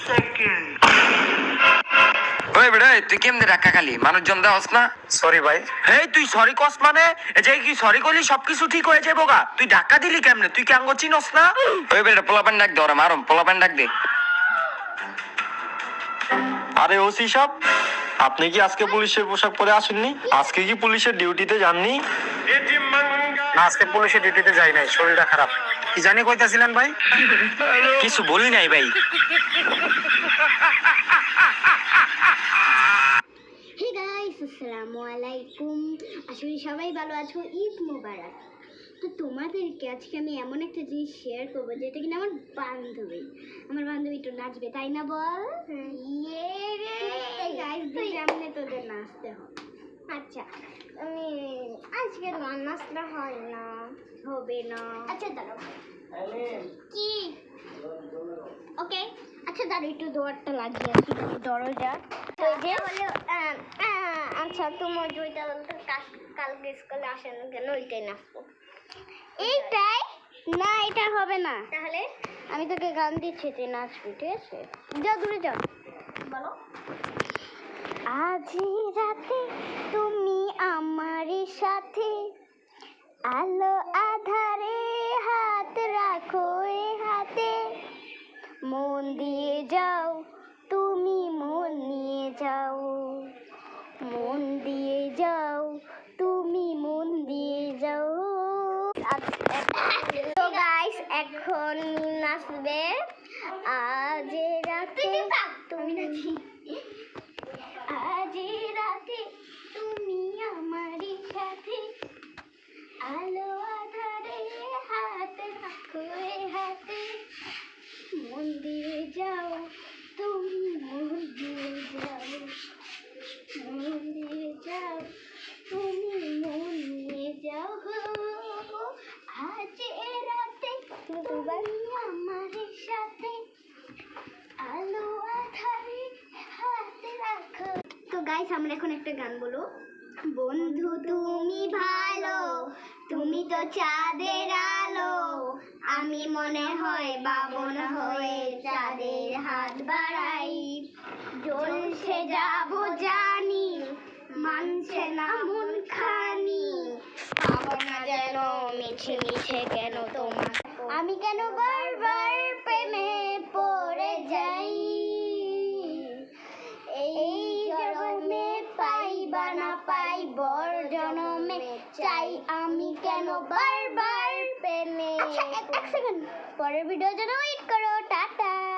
Second. ওই বেটা তুই কেমনে রাখা খালি মানুষজন দেওয়াস না? সরি ভাই। হেই তুই সরি কস মানে যে কি সরি করলি সবকিছু ঠিক হয়ে যাবো গা? তুই ধাক্কা দিলি কেমনে? তুই কি আঙ্গ চিনস না? ওই বেটা পোলাপান ডাক দে, ওরা মারম পোলাপান ডাক দে। আরে ওসি সাহেব, আপনি কি আজকে পুলিশের পোশাক পরে আসেননি? আজকে কি পুলিশের ডিউটিতে যাননি? না, আজকে পুলিশের ডিউটিতে যাই নাই, শরীরটা খারাপ। কি জানি কইতাছিলেন ভাই? কিছু বলি নাই ভাই। হে গাইস, আসসালামু আলাইকুম। আশা করি সবাই ভালো আছো। ঈদ মোবারক। তো তোমাদেরকে আজকে আমি এমন একটা জিনিস শেয়ার করবো যেটা কিনা আমার বান্ধবী একটু নাচবে, তাই না বল? ইয়ে রে গাইস, সামনে তোদের নাচতে হবে। আচ্ছা, আমি আজকে গান নাচলে হয় না, হবে না। আচ্ছা দাঁড়াও, কি ওকে। আচ্ছা দাঁড়াও, একটু দরটা লাগিয়ে আসি, দরজা। আচ্ছা তোমার দুইটা কালকে স্কুলে আসেন কেন? ওইটাই নাচবো। এইটাই না, এটা হবে না। তাহলে আমি তোকে গান দিচ্ছি, তুই নাচবি, ঠিক আছে? যাও দূরে যাও, বলো। আজি রাতে তুমি আমার সাথে, আলো আধারে হাত রাখো এ হাতে, মন দিয়ে যাও তুমি, মন নিয়ে যাও, মন দিয়ে যাও তুমি, মন দিয়ে যাও। তো গাইস, এখন নাচবে আজ রাতে তুমি, নাচি আজ রাতে তুমি আমার সাথে, আলো আধারে হাত রাখো এ হাতে, মন দিয়ে যাও তুমি, মন দিয়ে যাও, মন দিয়ে যাও তুমি, মন নিয়ে যাও। আজ রাতে তুমি আমার সাথে, আলো আধারে হাত রাখো। তো গাইস, আমরা এখন একটা গান বলো। বন্ধু তুমি ভালো, তুমি তো চাঁদের আলো, আমি মনে হয় বাবন হয়ে চাঁদের হাত বাড়াই, জ্বলছে যাবো জানি, মানছে না মন খানি, পাবো না যেন মিছে মিছে কেন তোমার, আমি কেন বারবার প্রেমে পড়ে যাই, এই জন্মে পাই বা না পাই, বর জন্মে চাই আমি কেন বারবার প্রেমে। এক সেকেন্ড, পরের ভিডিও জন্য ওয়েট করো।